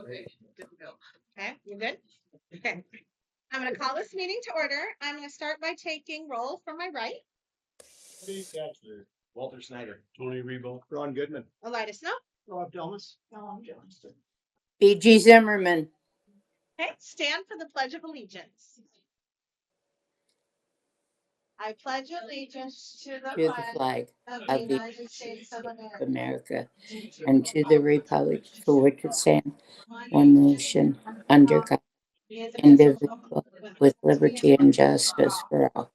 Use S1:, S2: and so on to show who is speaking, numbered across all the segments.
S1: Okay, you good? Okay. I'm going to call this meeting to order. I'm going to start by taking roll from my right.
S2: Steve Katchler, Walter Snyder, Tony Rebo, Ron Goodman,
S1: Elida Snow.
S2: Rob Thomas, Tom Johnston.
S3: B.G. Zimmerman.
S1: Okay, stand for the Pledge of Allegiance. I pledge allegiance to the
S3: To the flag
S1: of
S3: of the
S1: United States of
S3: America and to the republic for which it stands, one nation, under God, indivisible, with liberty and justice for all.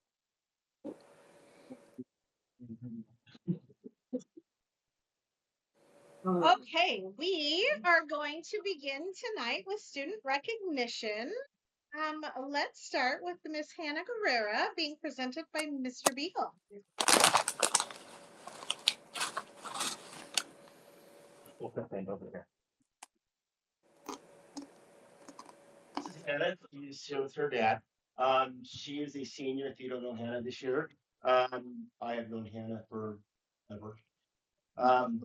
S1: Okay, we are going to begin tonight with student recognition. Let's start with Miss Hannah Guerrera being presented by Mr. Beagle.
S2: This is Hannah. She's here with her dad. She is a senior. If you don't know Hannah this year, I have known Hannah forever.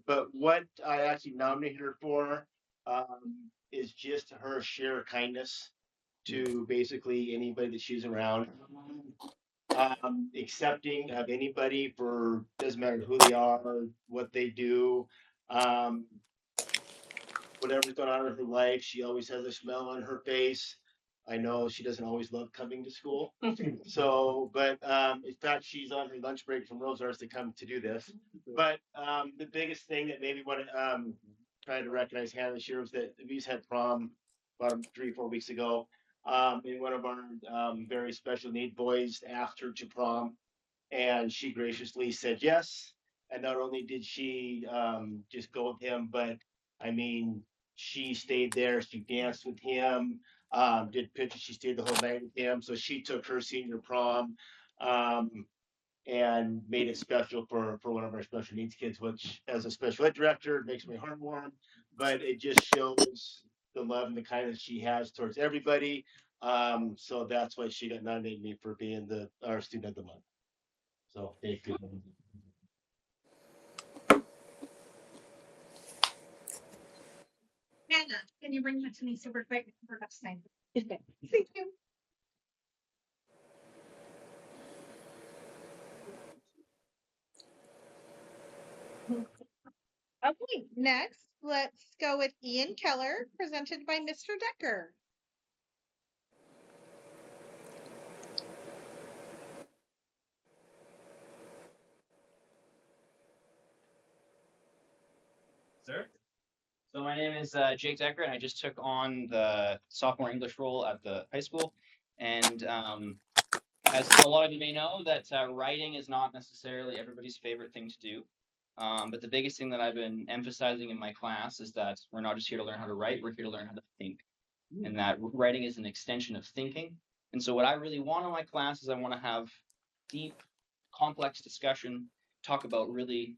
S2: But what I actually nominated her for is just her sheer kindness to basically anybody that she's around. Accepting of anybody for doesn't matter who they are, what they do, whatever's going on in her life. She always has a smile on her face. I know she doesn't always love coming to school. So, but in fact, she's on her lunch break from Rosar's to come to do this. But the biggest thing that maybe want to try to recognize Hannah this year was that we just had prom about 3-4 weeks ago. And one of our very special need boys asked her to prom, and she graciously said yes. And not only did she just go with him, but I mean, she stayed there. She danced with him, did pictures. She stayed the whole night with him. So she took her senior prom and made it special for one of our special needs kids, which as a special ed director, it makes my heart warm. But it just shows the love and the kindness she has towards everybody. So that's why she got nominated me for being our student of the month. So thank you.
S1: Hannah, can you bring that to me super quick for next time? Thank you. Okay, next, let's go with Ian Keller, presented by Mr. Decker.
S4: Sir. So my name is Jake Decker, and I just took on the sophomore English role at the high school. And as a lot of you may know, that writing is not necessarily everybody's favorite thing to do. But the biggest thing that I've been emphasizing in my class is that we're not just here to learn how to write, we're here to learn how to think. And that writing is an extension of thinking. And so what I really want in my class is I want to have deep, complex discussion, talk about really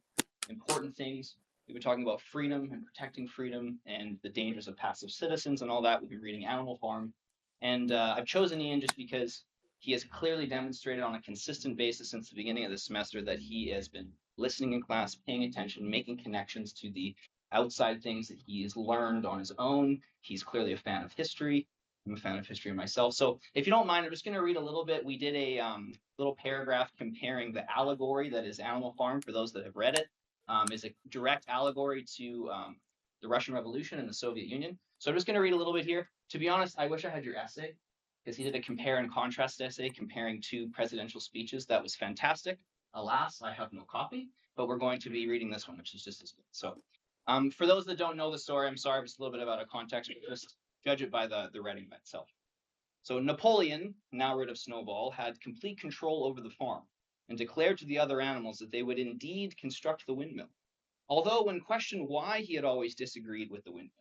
S4: important things. We've been talking about freedom and protecting freedom and the dangers of passive citizens and all that. We've been reading Animal Farm. And I've chosen Ian just because he has clearly demonstrated on a consistent basis since the beginning of the semester that he has been listening in class, paying attention, making connections to the outside things that he has learned on his own. He's clearly a fan of history. I'm a fan of history myself. So if you don't mind, I'm just going to read a little bit. We did a little paragraph comparing the allegory that is Animal Farm, for those that have read it, is a direct allegory to the Russian Revolution and the Soviet Union. So I'm just going to read a little bit here. To be honest, I wish I had your essay, because he did a compare and contrast essay comparing two presidential speeches. That was fantastic. Alas, I have no copy, but we're going to be reading this one, which is just as good. So for those that don't know the story, I'm sorry if it's a little bit out of context, but just judge it by the writing by itself. So Napoleon, now rid of Snowball, had complete control over the farm and declared to the other animals that they would indeed construct the windmill. Although when questioned why he had always disagreed with the windmill,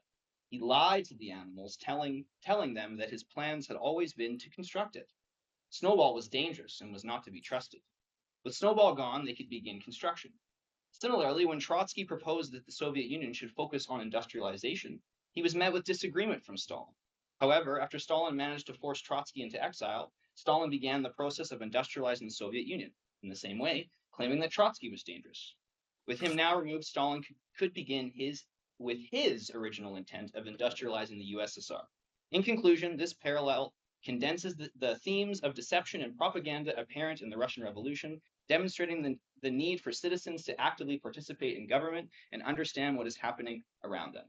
S4: he lied to the animals, telling them that his plans had always been to construct it. Snowball was dangerous and was not to be trusted. With Snowball gone, they could begin construction. Similarly, when Trotsky proposed that the Soviet Union should focus on industrialization, he was met with disagreement from Stalin. However, after Stalin managed to force Trotsky into exile, Stalin began the process of industrializing the Soviet Union, in the same way, claiming that Trotsky was dangerous. With him now removed, Stalin could begin his with his original intent of industrializing the USSR. In conclusion, this parallel condenses the themes of deception and propaganda apparent in the Russian Revolution, demonstrating the need for citizens to actively participate in government and understand what is happening around them.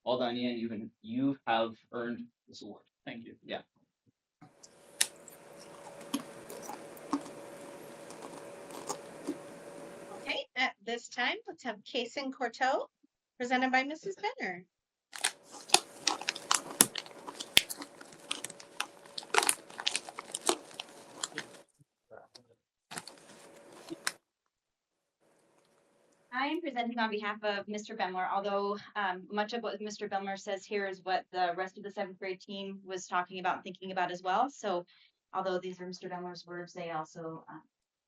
S4: Well done, Ian. You have earned this award. Thank you. Yeah.
S1: Okay, at this time, let's have Kason Corteau, presented by Mrs. Benner.
S5: I am presenting on behalf of Mr. Bemler, although much of what Mr. Bemler says here is what the rest of the seventh grade team was talking about and thinking about as well. So although these are Mr. Bemler's words, they also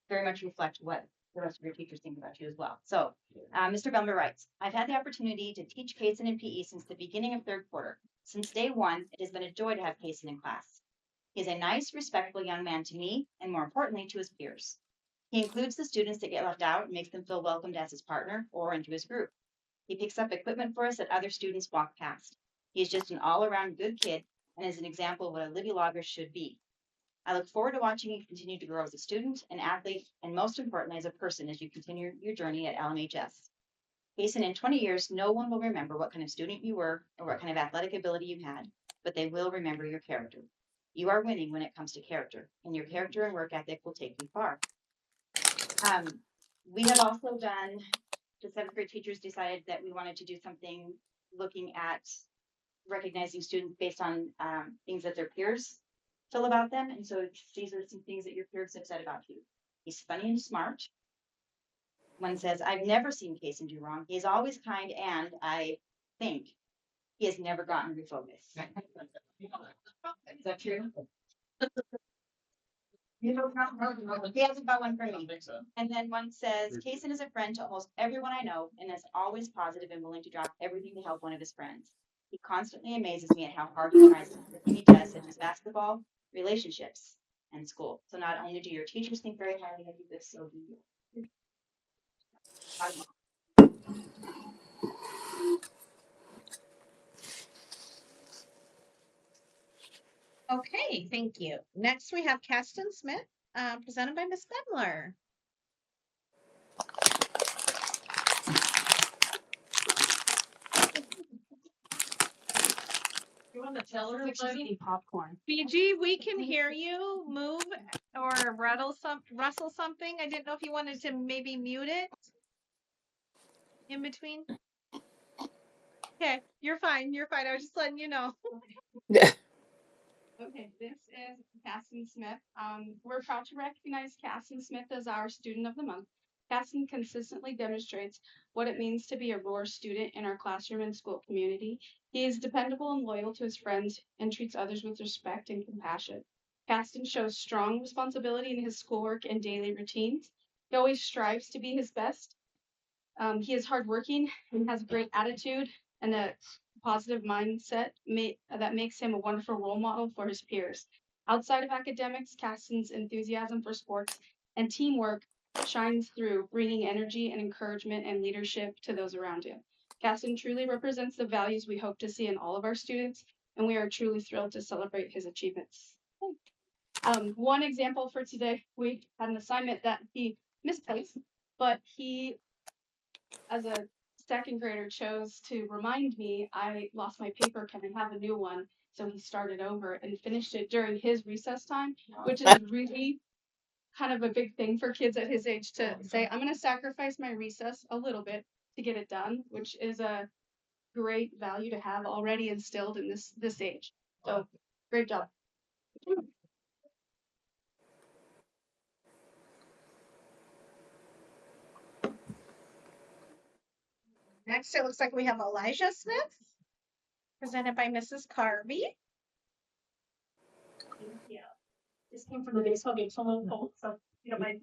S5: very much reflect what the rest of your teachers think about you as well. So Mr. Bemler writes, I've had the opportunity to teach Kason in PE since the beginning of third quarter. Since day one, it has been a joy to have Kason in class. He is a nice, respectful young man to me, and more importantly, to his peers. He includes the students that get left out and makes them feel welcomed as his partner or into his group. He picks up equipment for us that other students walk past. He is just an all-around good kid and is an example of what a Libby Logger should be. I look forward to watching you continue to grow as a student, an athlete, and most importantly, as a person as you continue your journey at LMHS. Kason, in 20 years, no one will remember what kind of student you were or what kind of athletic ability you had, but they will remember your character. You are winning when it comes to character, and your character and work ethic will take you far. We have also done, the seventh grade teachers decided that we wanted to do something looking at recognizing students based on things that their peers feel about them. And so these are some things that your peers have said about you. He's funny and smart. One says, I've never seen Kason do wrong. He is always kind, and I think he has never gotten refocused. Is that true? He hasn't got one for me. And then one says, Kason is a friend to almost everyone I know and is always positive and willing to drop everything to help one of his friends. He constantly amazes me at how hard he tries to do everything he does, such as basketball, relationships, and school. So not only do your teachers think very highly of you, but so do you.
S1: Okay, thank you. Next, we have Caston Smith, presented by Ms. Bemler.
S6: You want to tell everybody? Popcorn.
S1: BG, we can hear you move or rustle something. I didn't know if you wanted to maybe mute it in between. Okay, you're fine. You're fine. I was just letting you know.
S6: Okay, this is Casson Smith. We're proud to recognize Casson Smith as our Student of the Month. Casson consistently demonstrates what it means to be a Roar student in our classroom and school community. He is dependable and loyal to his friends and treats others with respect and compassion. Caston shows strong responsibility in his schoolwork and daily routines. He always strives to be his best. He is hardworking and has a great attitude and a positive mindset that makes him a wonderful role model for his peers. Outside of academics, Caston's enthusiasm for sports and teamwork shines through, bringing energy and encouragement and leadership to those around him. Caston truly represents the values we hope to see in all of our students, and we are truly thrilled to celebrate his achievements. One example for today, we had an assignment that he misplaced, but he, as a second grader, chose to remind me I lost my paper, can I have a new one? So he started over and finished it during his recess time, which is really kind of a big thing for kids at his age to say, I'm going to sacrifice my recess a little bit to get it done, which is a great value to have already instilled in this age. So great job.
S1: Next, it looks like we have Elijah Smith, presented by Mrs. Carvey.
S7: Yeah, this came from the baseball game, so I'm a little cold, so you don't mind.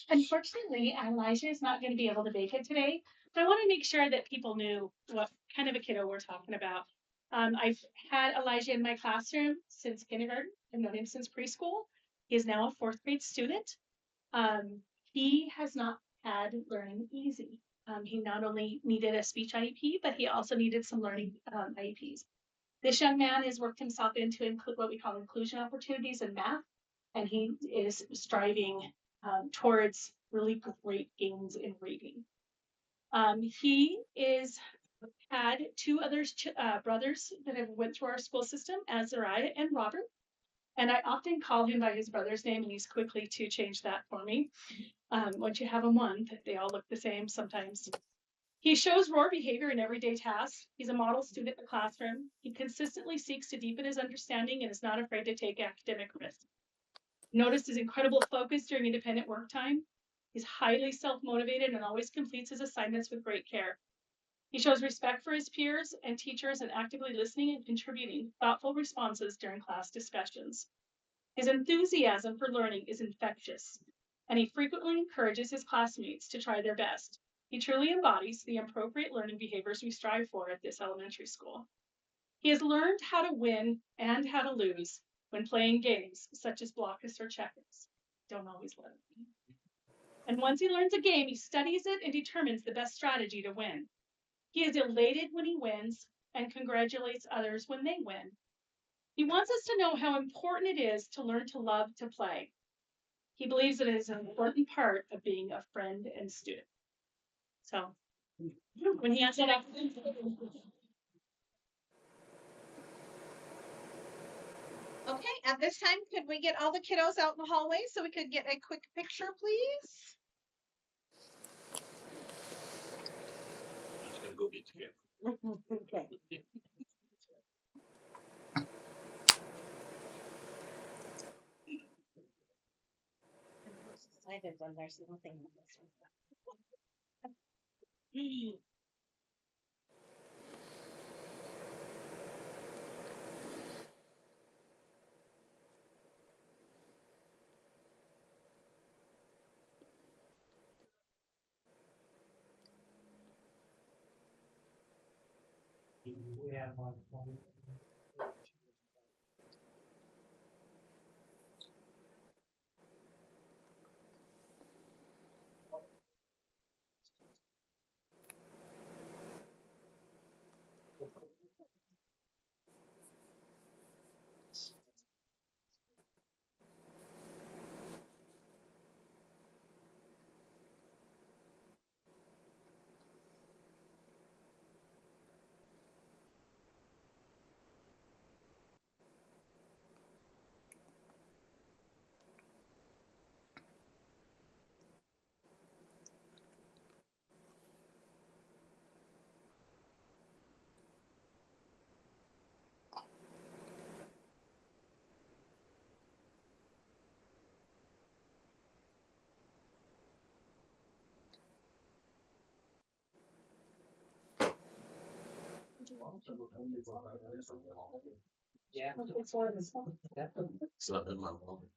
S7: Unfortunately, Elijah is not going to be able to make it today, but I want to make sure that people knew what kind of a kiddo we're talking about. I've had Elijah in my classroom since kindergarten. I've known him since preschool. He is now a fourth grade student. He has not had learning easy. He not only needed a speech IEP, but he also needed some learning IEPs. This young man has worked himself into include what we call inclusion opportunities in math, and he is striving towards really great gains in reading. He had two others, brothers that have went through our school system, Azariah and Robert. And I often call him by his brother's name, and he's quickly to change that for me. Once you have them one, they all look the same sometimes. He shows roar behavior in everyday tasks. He's a model student in the classroom. He consistently seeks to deepen his understanding and is not afraid to take academic risks. Notice his incredible focus during independent work time. He's highly self-motivated and always completes his assignments with great care. He shows respect for his peers and teachers and actively listening and contributing thoughtful responses during class discussions. His enthusiasm for learning is infectious, and he frequently encourages his classmates to try their best. He truly embodies the appropriate learning behaviors we strive for at this elementary school. He has learned how to win and how to lose when playing games such as blockers or checkers. Don't always let him. And once he learns a game, he studies it and determines the best strategy to win. He is elated when he wins and congratulates others when they win. He wants us to know how important it is to learn to love to play. He believes it is an important part of being a friend and student. So when he has that accident,
S1: Okay, at this time, could we get all the kiddos out in the hallway so we could get a quick picture, please?
S8: Gonna go get together.
S1: Okay. I'm most excited when there's nothing in this one.
S8: Yeah. It's not in my wallet.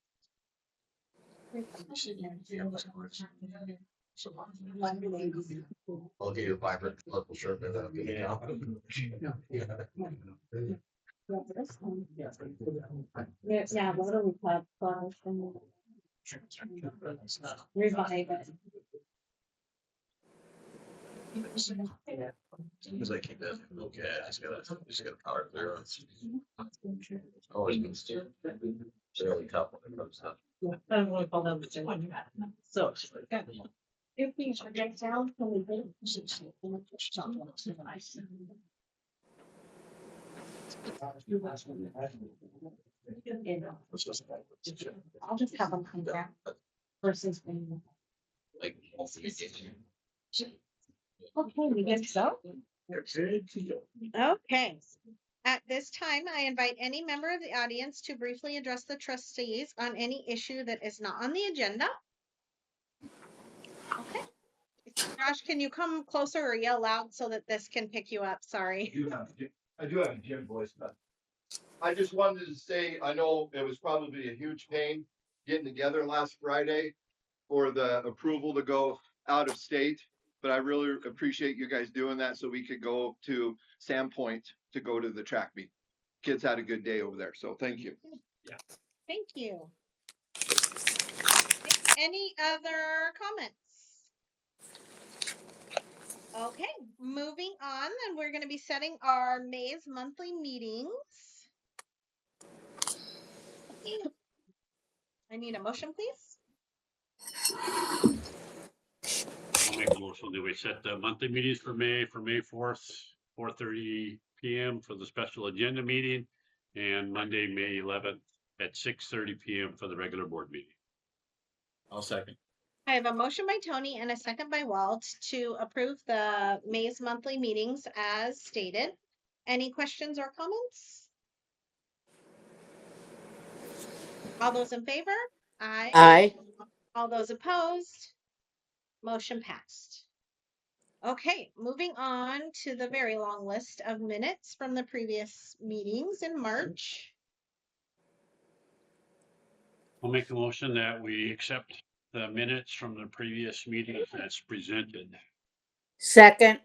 S8: I'll get you a vibrant purple shirt and that'll get it out.
S9: Yeah, what do we have? Revive it.
S8: Cause I keep that, okay, I just gotta power clear on. Always means to. Really tough when it comes up.
S9: I don't want to call them the two. So. If we get down, can we do? I'll just have them come back versus.
S8: Like.
S9: Okay, we get so.
S1: Okay. At this time, I invite any member of the audience to briefly address the trustees on any issue that is not on the agenda. Okay. Josh, can you come closer or yell loud so that this can pick you up? Sorry.
S10: I do have a gym voice, but I just wanted to say, I know it was probably a huge pain getting together last Friday for the approval to go out of state, but I really appreciate you guys doing that so we could go to Sandpoint to go to the track meet. Kids had a good day over there, so thank you.
S1: Thank you. Any other comments? Okay, moving on, and we're going to be setting our May's monthly meetings. I need a motion, please.
S11: I'll make a motion that we set the monthly meetings for May 4th, 4:30 PM for the special agenda meeting. And Monday, May 11th at 6:30 PM for the regular board meeting.
S8: I'll second.
S1: I have a motion by Tony and a second by Walt to approve the May's monthly meetings as stated. Any questions or comments? All those in favor? Aye.
S3: Aye.
S1: All those opposed? Motion passed. Okay, moving on to the very long list of minutes from the previous meetings in March.
S11: I'll make a motion that we accept the minutes from the previous meeting as presented.
S3: Second.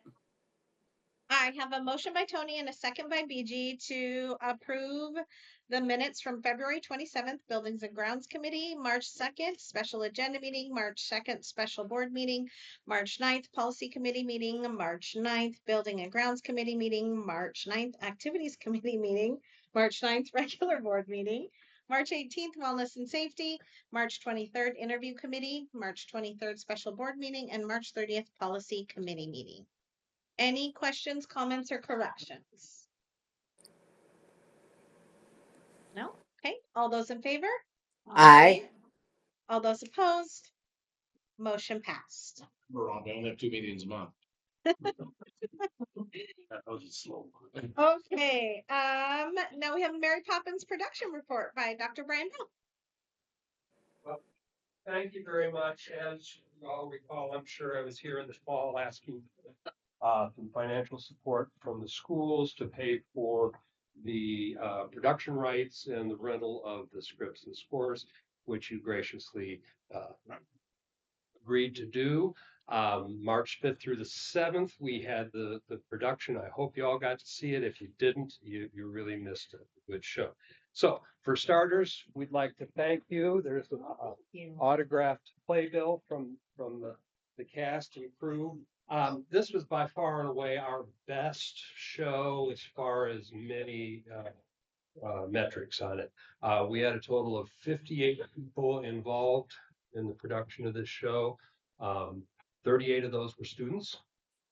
S1: I have a motion by Tony and a second by BG to approve the minutes from February 27th, Buildings and Grounds Committee, March 2nd, special agenda meeting, March 2nd, special board meeting, March 9th, policy committee meeting, March 9th, Building and Grounds Committee meeting, March 9th, activities committee meeting, March 9th, regular board meeting, March 18th, wellness and safety, March 23rd, interview committee, March 23rd, special board meeting, and March 30th, policy committee meeting. Any questions, comments, or corrections? No? Okay, all those in favor?
S3: Aye.
S1: All those opposed? Motion passed.
S8: We're on, I only have 2 meetings a month.
S11: That was slow.
S1: Okay, now we have a Mary Poppins production report by Dr. Brian Bell.
S12: Thank you very much. As you all recall, I'm sure I was here in the fall asking some financial support from the schools to pay for the production rights and the rental of the scripts and scores, which you graciously agreed to do. March 5th through the 7th, we had the production. I hope you all got to see it. If you didn't, you really missed a good show. So for starters, we'd like to thank you. There's an autographed playbill from the cast and crew. This was by far and away our best show as far as many metrics on it. We had a total of 58 people involved in the production of this show. 38 of those were students.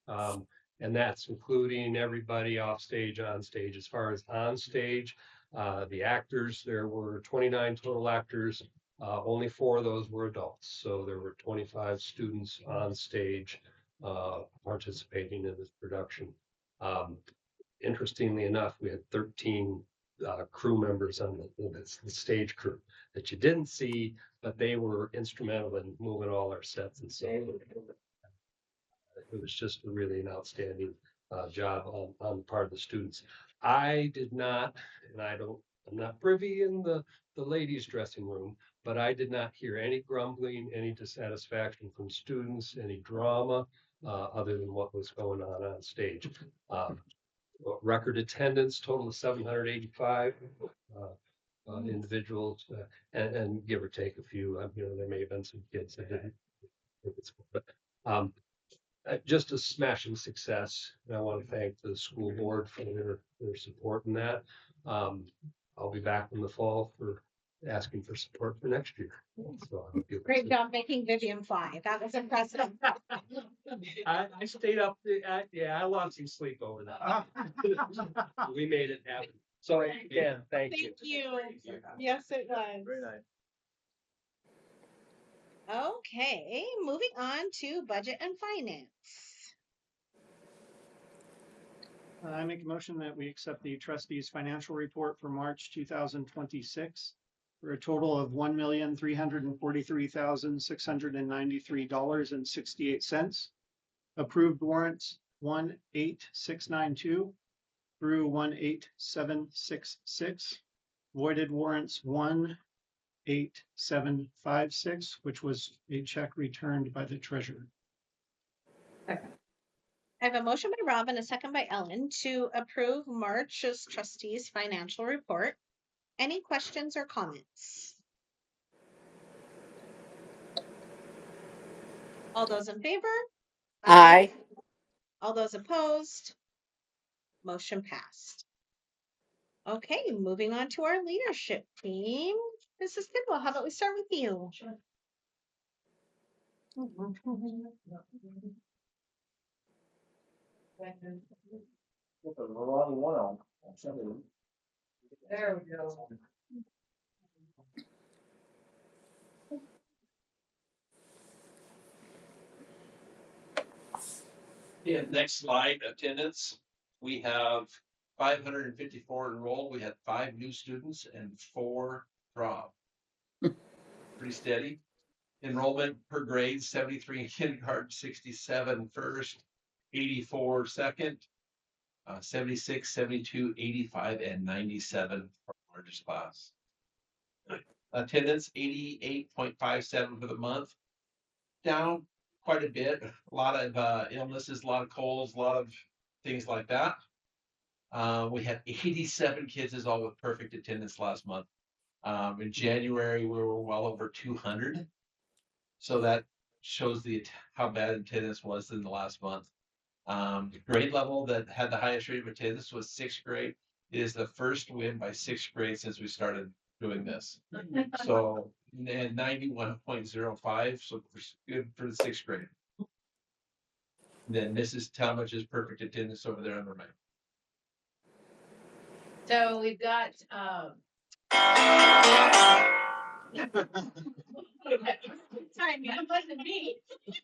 S12: And that's including everybody off stage, on stage. As far as on stage, the actors, there were 29 total actors. Only 4 of those were adults. So there were 25 students on stage participating in this production. Interestingly enough, we had 13 crew members on the stage crew that you didn't see, but they were instrumental in moving all our sets and so it was just really an outstanding job on the part of the students. I did not, and I'm not privy in the ladies' dressing room, but I did not hear any grumbling, any dissatisfaction from students, any drama, other than what was going on stage. Record attendance, total of 785 individuals, and give or take a few. There may have been some kids that didn't. But just a smashing success. And I want to thank the school board for their support in that. I'll be back in the fall for asking for support for next year. So I hope you'll
S1: Great job making Vivian fly. That was impressive.
S12: I stayed up. I lost some sleep over that. We made it happen. So again, thank you.
S1: Thank you. Yes, it was.
S2: Very nice.
S1: Okay, moving on to budget and finance.
S13: I make a motion that we accept the trustees' financial report for March 2026 for a total of $1,343,693.68. Approved warrants 18692 through 18766. Voided warrants 18756, which was a check returned by the treasurer.
S1: I have a motion by Rob and a second by Ellen to approve March's trustees' financial report. Any questions or comments? All those in favor?
S3: Aye.
S1: All those opposed? Motion passed. Okay, moving on to our leadership team. Mrs. Kidwell, how about we start with you?
S9: There we go.
S8: Yeah, next slide, attendance. We have 554 enrolled. We had 5 new students and 4 drop. Pretty steady. Enrollment per grade, 73 in kindergarten, 67 first, 84 second, 76, 72, 85, and 97 for the largest class. Attendance, 88.57 for the month. Down quite a bit, a lot of illnesses, a lot of colds, a lot of things like that. We had 87 kids is all with perfect attendance last month. In January, we were well over 200. So that shows how bad attendance was in the last month. The grade level that had the highest rate of attendance was 6th grade. It is the first win by 6th grade since we started doing this. So 91.05, so good for the 6th grade. Then Mrs. Talmadge's perfect attendance over there on the right.
S9: So we've got, sorry, man, it wasn't me.
S11: It's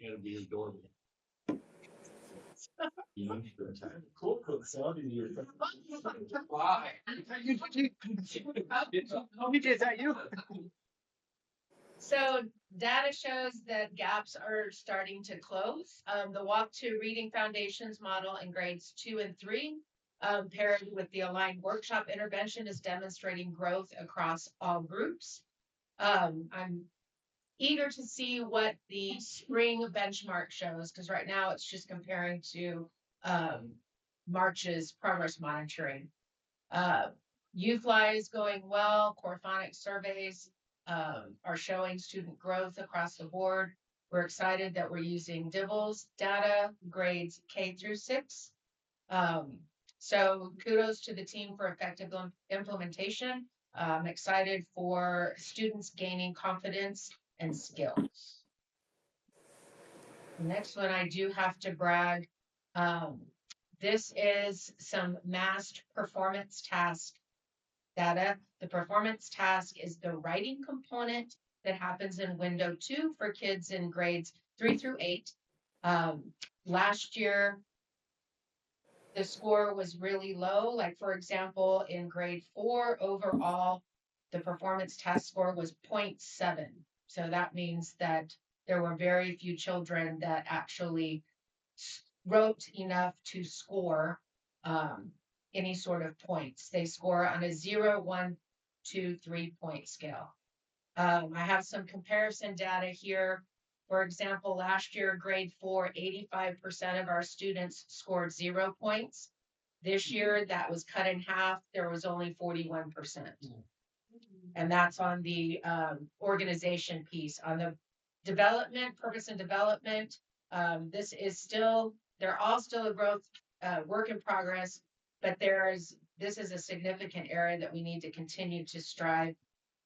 S11: gotta be adorable.
S2: Cool, sound in your.
S8: Why?
S2: Is that you?
S9: So data shows that gaps are starting to close. The Walk to Reading Foundations model in grades 2 and 3, paired with the aligned workshop intervention, is demonstrating growth across all groups. I'm eager to see what the spring benchmark shows, because right now it's just comparing to March's progress monitoring. YouFly is going well. Core phonics surveys are showing student growth across the board. We're excited that we're using DIBELS data, grades K through 6. So kudos to the team for effective implementation. I'm excited for students gaining confidence and skills. The next one, I do have to brag. This is some massed performance task data. The performance task is the writing component that happens in window 2 for kids in grades 3 through 8. Last year, the score was really low. Like, for example, in grade 4 overall, the performance task score was 0.7. So that means that there were very few children that actually wrote enough to score any sort of points. They score on a 0, 1, 2, 3 point scale. I have some comparison data here. For example, last year, grade 4, 85% of our students scored 0 points. This year, that was cut in half. There was only 41%. And that's on the organization piece. On the development, purpose and development, this is still, they're all still a growth work in progress, but this is a significant area that we need to continue to strive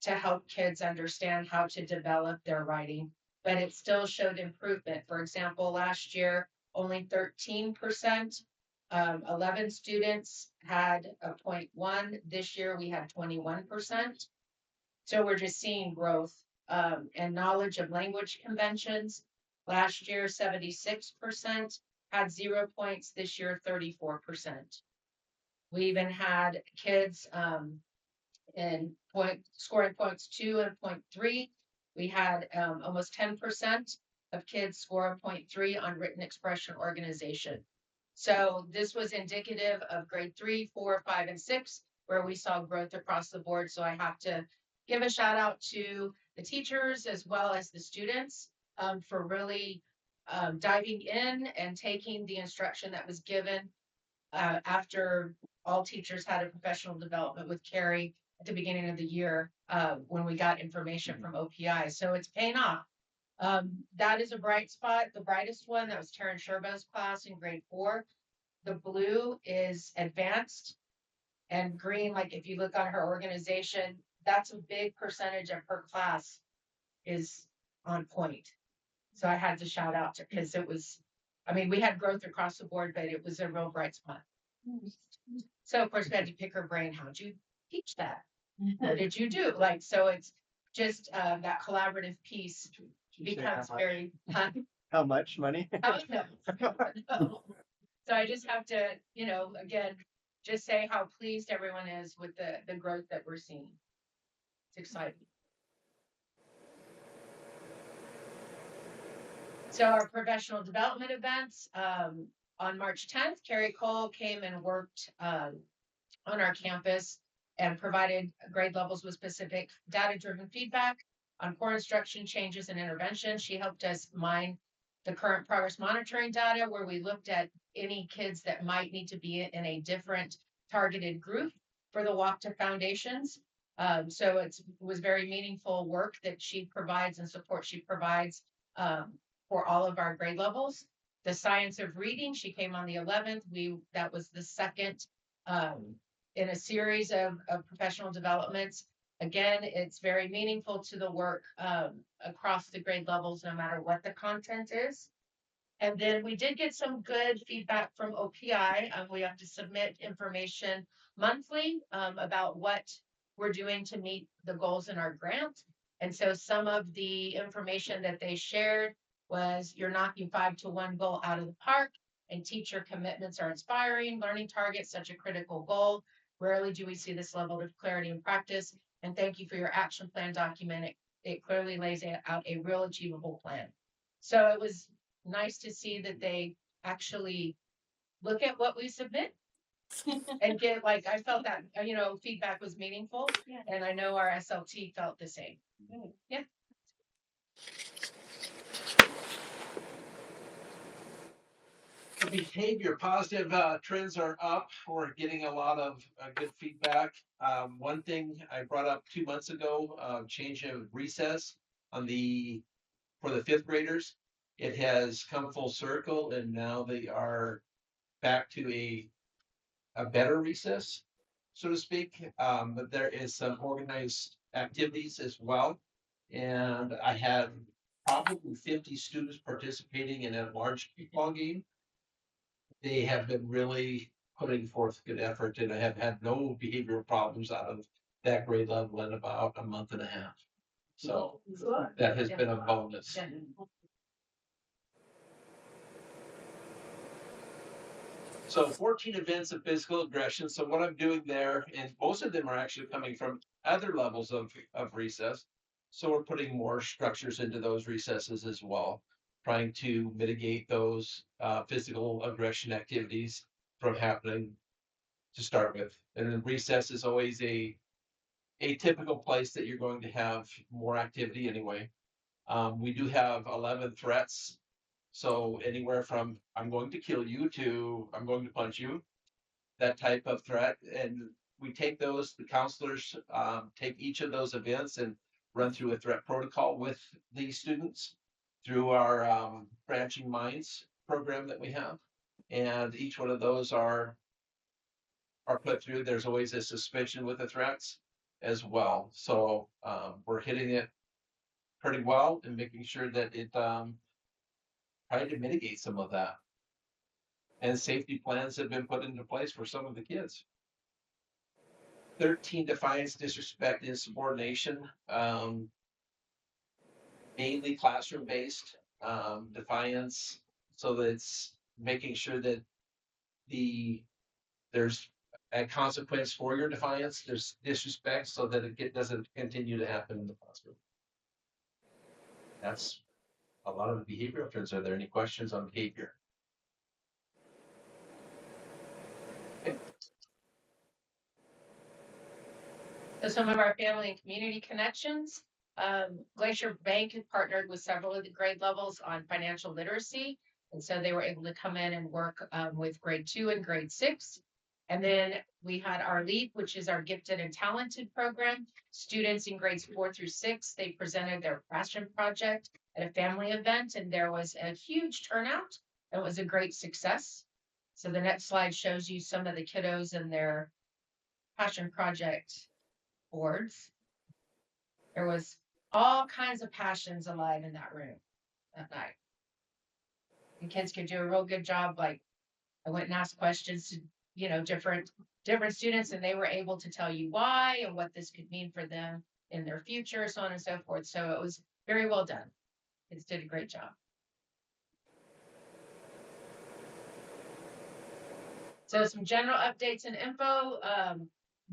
S9: to help kids understand how to develop their writing, but it still showed improvement. For example, last year, only 13%, 11 students had a 0.1. This year we had 21%. So we're just seeing growth and knowledge of language conventions. Last year, 76% had 0 points. This year, 34%. We even had kids scoring points 2 and 0.3. We had almost 10% of kids score a 0.3 on written expression organization. So this was indicative of grade 3, 4, 5, and 6, where we saw growth across the board. So I have to give a shout out to the teachers as well as the students for really diving in and taking the instruction that was given after all teachers had a professional development with Carrie at the beginning of the year when we got information from OPI. So it's paying off. That is a bright spot. The brightest one, that was Taryn Sherbo's class in grade 4. The blue is advanced, and green, like if you look on her organization, that's a big percentage of her class is on point. So I had to shout out to, because it was, I mean, we had growth across the board, but it was a real bright spot. So of course we had to pick her brain. How'd you teach that? What did you do? Like, so it's just that collaborative piece
S13: Did you say how
S9: becomes
S13: much?
S9: very,
S13: How much money?
S9: oh, no. No. So I just have to, you know, again, just say how pleased everyone is with the growth that we're seeing. It's exciting. So our professional development events, on March 10th, Carrie Cole came and worked on our campus and provided grade levels with specific data-driven feedback on core instruction changes and interventions. She helped us mine the current progress monitoring data, where we looked at any kids that might need to be in a different targeted group for the Walk to Foundations. So it was very meaningful work that she provides and support she provides for all of our grade levels. The science of reading, she came on the 11th. That was the second in a series of professional developments. Again, it's very meaningful to the work across the grade levels, no matter what the content is. And then we did get some good feedback from OPI. We have to submit information monthly about what we're doing to meet the goals in our grant. And so some of the information that they shared was you're knocking 5-to-1 goal out of the park, and teacher commitments are inspiring, learning targets, such a critical goal. Rarely do we see this level of clarity in practice. And thank you for your action plan document. It clearly lays out a real achievable plan. So it was nice to see that they actually look at what we submit and get, like, I felt that, you know, feedback was meaningful.
S5: Yeah.
S9: And I know our SLT felt the same. Yeah.
S8: The behavior positive trends are up. We're getting a lot of good feedback. One thing I brought up 2 months ago, change of recess for the 5th graders. It has come full circle, and now they are back to a better recess, so to speak. But there is some organized activities as well. And I had probably 50 students participating in a large kickball game. They have been really putting forth good effort, and I have had no behavioral problems out of that grade level in about a month and a half. So that has been a bonus. So 14 events of physical aggression. So what I'm doing there, and most of them are actually coming from other levels of recess. So we're putting more structures into those recesses as well, trying to mitigate those physical aggression activities from happening to start with. And then recess is always a typical place that you're going to have more activity anyway. We do have 11 threats. So anywhere from I'm going to kill you to I'm going to punch you, that type of threat. And we take those, the counselors take each of those events and run through a threat protocol with the students through our Branching Minds program that we have. And each one of those are put through. There's always a suspension with the threats as well. So we're hitting it pretty well and making sure that it trying to mitigate some of that. And safety plans have been put into place for some of the kids. 13 defiance, disrespect, insubordination, mainly classroom based defiance. So that's making sure that there's a consequence for your defiance, there's disrespect, so that it doesn't continue to happen in the classroom. That's a lot of the behavioral trends. Are there any questions on behavior?
S9: So some of our family and community connections. Glacier Bank had partnered with several of the grade levels on financial literacy. And so they were able to come in and work with grade 2 and grade 6. And then we had our LEAP, which is our gifted and talented program. Students in grades 4 through 6, they presented their passion project at a family event, and there was a huge turnout. It was a great success. So the next slide shows you some of the kiddos and their passion project boards. There was all kinds of passions alive in that room that night. The kids could do a real good job. Like, I went and asked questions to, different students, and they were able to tell you why and what this could mean for them in their future, so on and so forth. So it was very well done. Kids did a great job. So some general updates and info.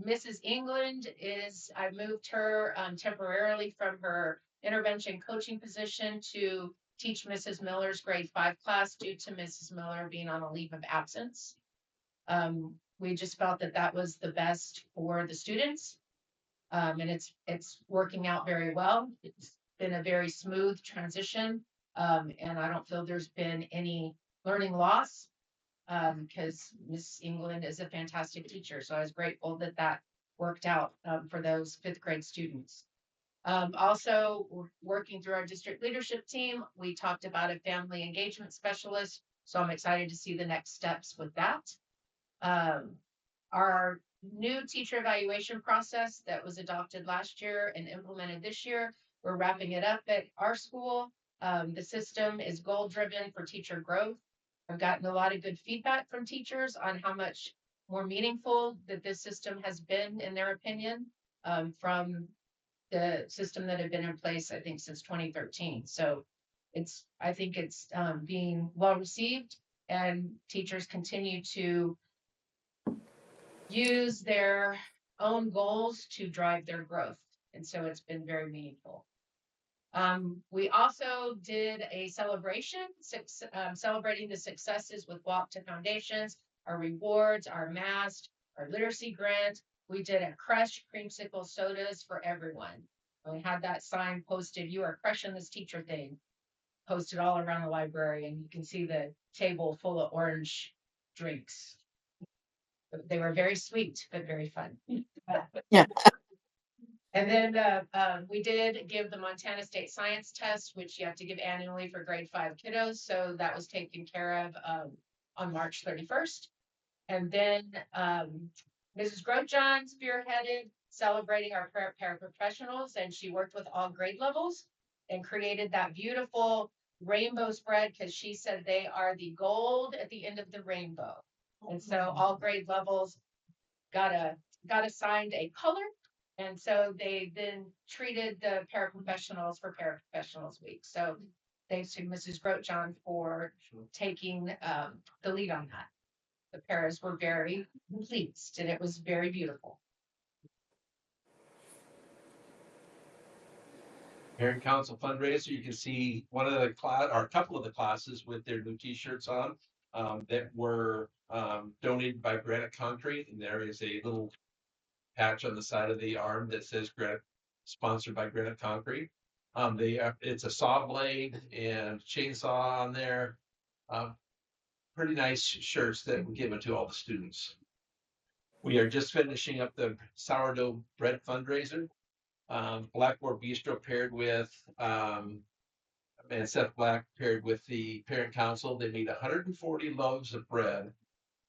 S9: Mrs. England I moved her temporarily from her intervention coaching position to teach Mrs. Miller's grade 5 class due to Mrs. Miller being on a leave of absence. We just felt that that was the best for the students. And it's working out very well. It's been a very smooth transition. And I don't feel there's been any learning loss. Because Miss England is a fantastic teacher. So I was grateful that that worked out for those 5th grade students. Also, working through our district leadership team, we talked about a family engagement specialist. So I'm excited to see the next steps with that. Our new teacher evaluation process that was adopted last year and implemented this year, we're wrapping it up at our school. The system is goal-driven for teacher growth. I've gotten a lot of good feedback from teachers on how much more meaningful that this system has been, in their opinion, from the system that had been in place, I think, since 2013. So I think it's being well received, and teachers continue to use their own goals to drive their growth. And so it's been very meaningful. We also did a celebration, celebrating the successes with Walk to Foundations, our rewards, our mask, our literacy grant. We did a crush creamsicle sodas for everyone. And we had that sign posted, "You are crushing this teacher thing," posted all around the library, and you can see the table full of orange drinks. They were very sweet, but very fun.
S3: Yeah.
S9: And then we did give the Montana State Science Test, which you have to give annually for grade 5 kiddos. So that was taken care of on March 31st. And then Mrs. Grosjean spearheaded celebrating our paraprofessionals, and she worked with all grade levels and created that beautiful rainbow spread, because she said they are the gold at the end of the rainbow. And so all grade levels got assigned a color. And so they then treated the paraprofessionals for Paraprofessionals Week. So thanks to Mrs. Grosjean for taking the lead on that. The paras were very pleased, and it was very beautiful.
S8: Parent Council fundraiser, you can see one of the class, or a couple of the classes with their new t-shirts on that were donated by Granite Concrete. And there is a little patch on the side of the arm that says Granite, sponsored by Granite Concrete. It's a saw blade and chainsaw on there. Pretty nice shirts that were given to all the students. We are just finishing up the sourdough bread fundraiser. Blackboard Bistro paired with and Seth Black paired with the Parent Council. They made 140 loaves of bread,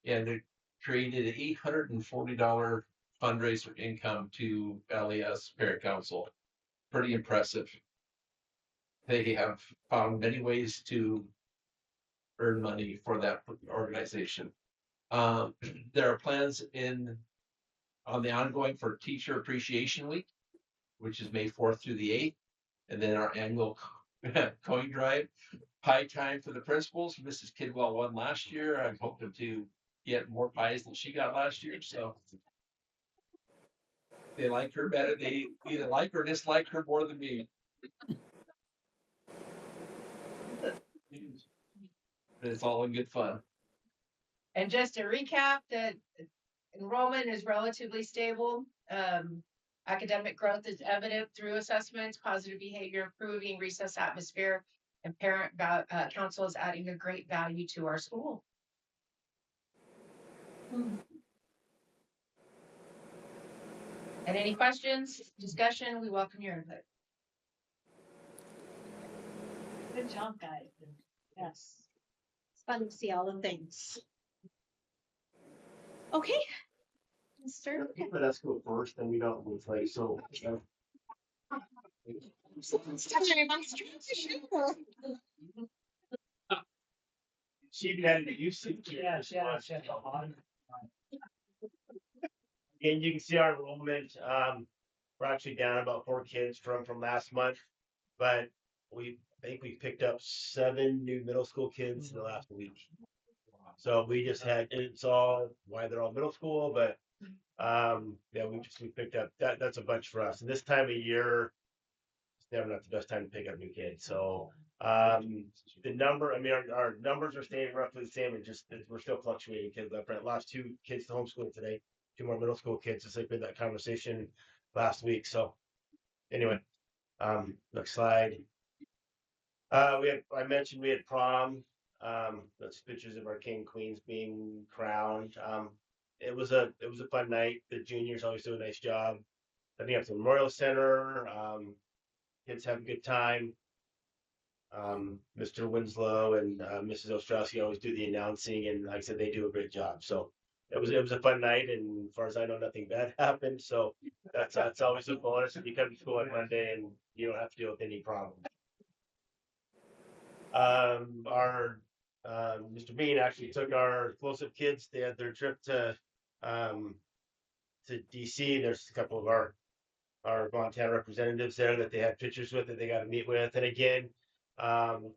S8: and it created an $840 fundraiser income to LES Parent Council. Pretty impressive. They have found many ways to earn money for that organization. There are plans on the ongoing for Teacher Appreciation Week, which is May 4th through the 8th, and then our annual coin drive. Pie time for the principals. Mrs. Kidwell won last year. I'm hoping to get more pies than she got last year. So they like her better. They either like or dislike her more than me. But it's all in good fun.
S9: And just to recap, that enrollment is relatively stable. Academic growth is evident through assessments, positive behavior improving, recess atmosphere, and parent council is adding a great value to our school. And any questions, discussion, we welcome your input.
S7: Good job, guys. Yes.
S1: It's fun to see all the things. Okay. Mr.
S2: Let us go first, then we don't move like so. She had to use it. And you can see our enrollment, we're actually down about 4 kids from last month. But I think we picked up 7 new middle school kids in the last week. So we just had, it's all why they're all middle school, but yeah, we picked up that's a bunch for us. And this time of year, it's never not the best time to pick up new kids. So the number, I mean, our numbers are staying roughly the same, and just we're still fluctuating kids left, right. Lost 2 kids to homeschool today, 2 more middle school kids, just like we had that conversation last week. So anyway, next slide. I mentioned we had prom. That's pictures of our king and queens being crowned. It was a fun night. The juniors always do a nice job. I think at the Memorial Center. Kids have a good time. Mr. Winslow and Mrs. Ostrowski always do the announcing, and like I said, they do a great job. So it was a fun night, and as far as I know, nothing bad happened. So that's always a bonus if you come to school on Monday and you don't have to deal with any problems. Our Mr. Bean actually took our explosive kids. They had their trip to DC. There's a couple of our Montana representatives there that they had pictures with that they got to meet with. And again,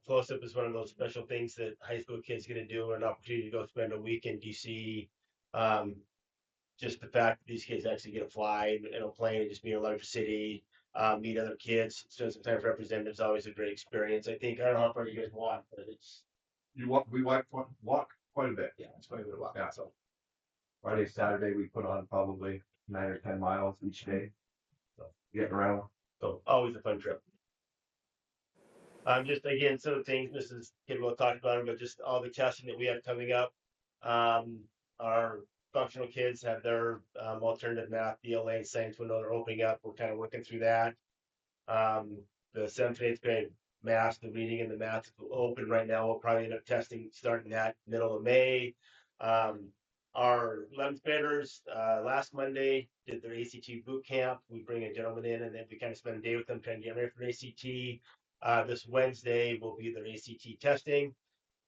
S2: close up is one of those special things that high school kids get to do, an opportunity to go spend a week in DC. Just the fact that these kids actually get to fly in a plane and just be in a larger city, meet other kids, spend some time with representatives, always a great experience. I think, I don't know how far you guys walk, but it's.
S10: We walk quite a bit.
S2: Yeah, it's quite a bit of walk.
S10: Yeah.
S2: So
S10: Friday, Saturday, we put on probably 9 or 10 miles each day. So getting around.
S2: So always a fun trip. Just again, some of the things Mrs. Kidwell talked about, but just all the testing that we have coming up. Our functional kids have their alternative math, DLA, and science window are opening up. We're kind of working through that. The 7th and 8th grade math, the reading and the math is open right now. We'll probably end up testing starting that middle of May. Our 11th graders last Monday did their ACT boot camp. We bring a gentleman in and then we kind of spend a day with them trying to get ready for ACT. This Wednesday will be their ACT testing.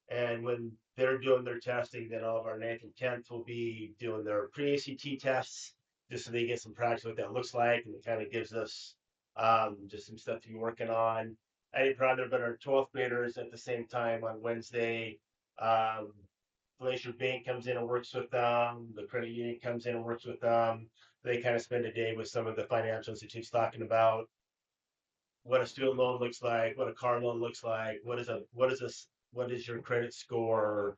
S2: And when they're doing their testing, then all of our 9th and 10th will be doing their pre-ACT tests, just so they get some practice what that looks like, and it kind of gives us just some stuff to be working on. I'd rather been our 12th graders at the same time on Wednesday. Glacier Bank comes in and works with them. The credit union comes in and works with them. They kind of spend a day with some of the financial institutes talking about what a student loan looks like, what a car loan looks like, what is your credit score,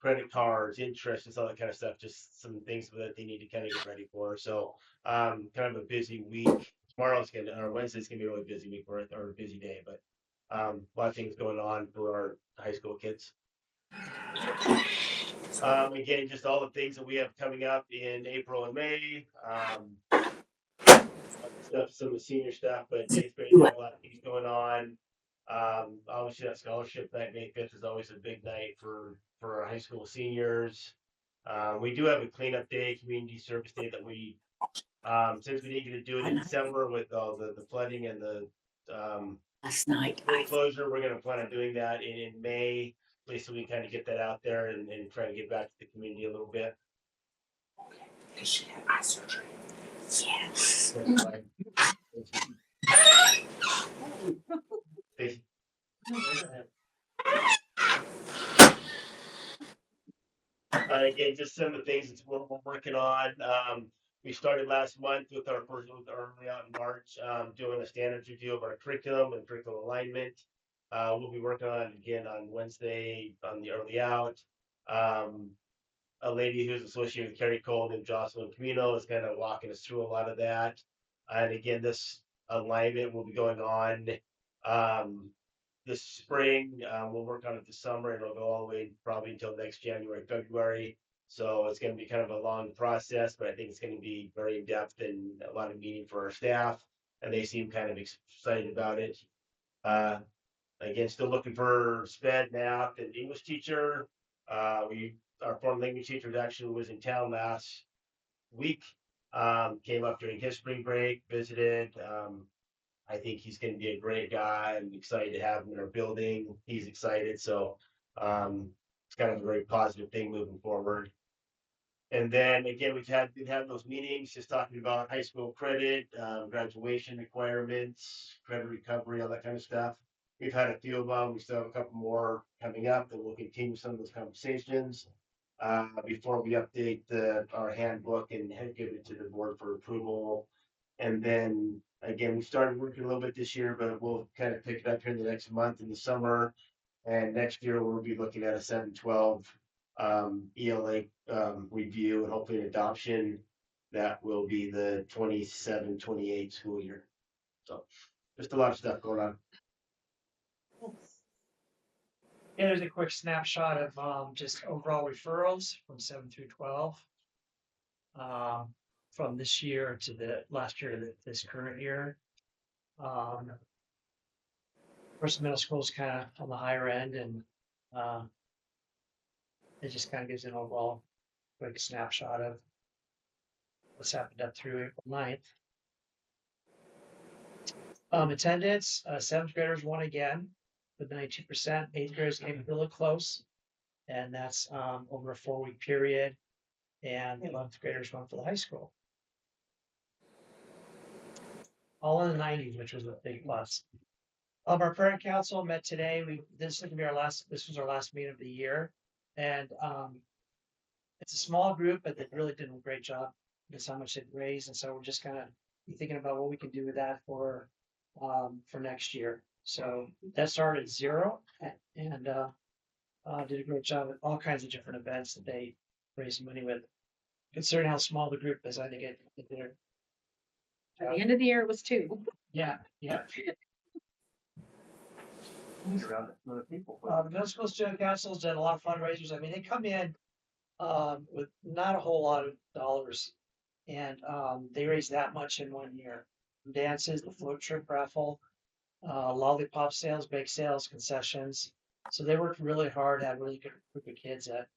S2: credit cards, interest, and all that kind of stuff. Just some things that they need to kind of get ready for. So kind of a busy week. Wednesday's gonna be a really busy week or a busy day, but a lot of things going on for our high school kids. Again, just all the things that we have coming up in April and May. Some of the senior stuff, but 8th grade, a lot of things going on. Obviously that scholarship night, May 5th, is always a big night for our high school seniors. We do have a cleanup day, community service day that we, since we didn't get to do it in December with all the flooding and the
S3: Last night,
S2: road closure, we're gonna plan on doing that in May, at least so we can kind of get that out there and try to get back to the community a little bit.
S3: she had eye surgery. Yes.
S2: Again, just some of the things that we're working on. We started last month with our early out in March, doing a standards review of our curriculum and curriculum alignment. We'll be working on it again on Wednesday on the early out. A lady who's associated with Kerry Cole and Jocelyn Camino is kind of walking us through a lot of that. And again, this alignment will be going on this spring. We'll work on it this summer, and it'll go all the way probably until next January, February. So it's going to be kind of a long process, but I think it's going to be very in depth and a lot of meaning for our staff, and they seem kind of excited about it. again, still looking for sped, math, and English teacher. Our foreign language teacher actually was in town last week. Came up during his spring break, visited. I think he's going to be a great guy. I'm excited to have him in our building. He's excited, so it's kind of a very positive thing moving forward. And then again, we've had those meetings just talking about high school credit, graduation requirements, credit recovery, all that kind of stuff. We've had a few of them. We still have a couple more coming up, and we'll continue some of those conversations before we update our handbook and give it to the board for approval. And then again, we started working a little bit this year, but we'll kind of pick it up here in the next month in the summer. And next year we'll be looking at a 7-12 ELA review and hopefully an adoption that will be the 27-28 school year. So just a lot of stuff going on.
S14: Yeah, there's a quick snapshot of just overall referrals from 7 through 12. From this year to the last year to this current year. Of course, middle school is kind of on the higher end, and it just kind of gives an overall quick snapshot of what's happened up through April 9th. Attendance, 7th graders won again with 92%. 8th graders came really close, and that's over a 4-week period. And the 11th graders won for the high school. All in the 90s, which was a big plus. Our parent council met today. This was our last meeting of the year. And it's a small group, but they really did a great job. That's how much they've raised. And so we're just kind of thinking about what we can do with that for next year. So that started at 0 and did a great job with all kinds of different events that they raised money with. Considering how small the group is, I think it did.
S1: At the end of the year, it was 2.
S14: Yeah. The middle school student councils did a lot of fundraisers. I mean, they come in with not a whole lot of dollars, and they raised that much in 1 year. Dances, the float trip raffle, lollipop sales, bake sales, concessions. So they worked really hard, had a really good group of kids that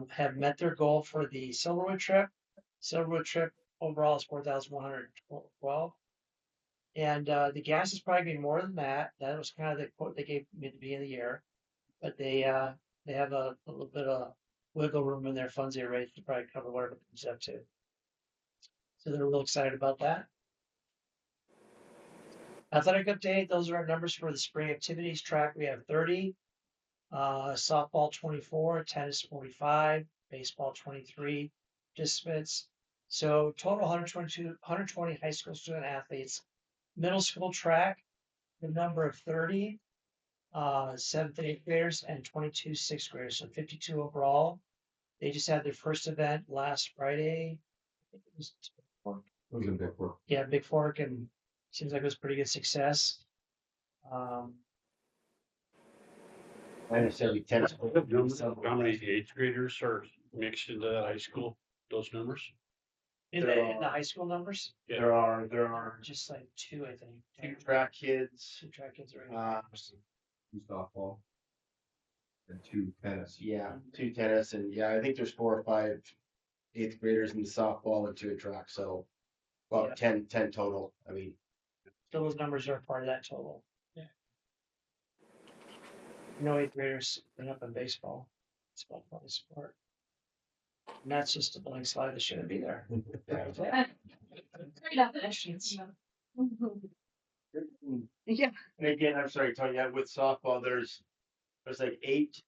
S14: have met their goal for the Silverwood trip. Silverwood trip overall is 4,112. And the gas is probably going to be more than that. That was kind of the quote they gave me at the beginning of the year. But they have a little bit of wiggle room in their funds they raised to probably cover whatever it comes up to. So they're real excited about that. Athletic update, those are our numbers for the spring activities track. We have 30, softball 24, tennis 45, baseball 23 participants. So total 120 high school student athletes. Middle school track, the number of 30, 7th and 8th graders and 22 6th graders. So 52 overall. They just had their first event last Friday. It was in Big Fork. Yeah, Big Fork, and seems like it was pretty good success.
S2: I understand we tend to.
S11: How many 8th graders are mixed into that high school, those numbers?
S14: In the high school numbers,
S2: There are
S14: just like 2, I think.
S2: 2 track kids,
S14: 2 track kids right.
S10: 2 softball. And 2 tennis.
S2: Yeah, 2 tennis, and I think there's 4 or 5 8th graders in the softball and 2 in track. So about 10 total. I mean,
S14: So those numbers are part of that total. Yeah. No 8th graders been up in baseball. It's about fun sport. And that's just a blank slide that shouldn't be there.
S1: Yeah.
S2: and again, I'm sorry, Tony. With softball, there's like 8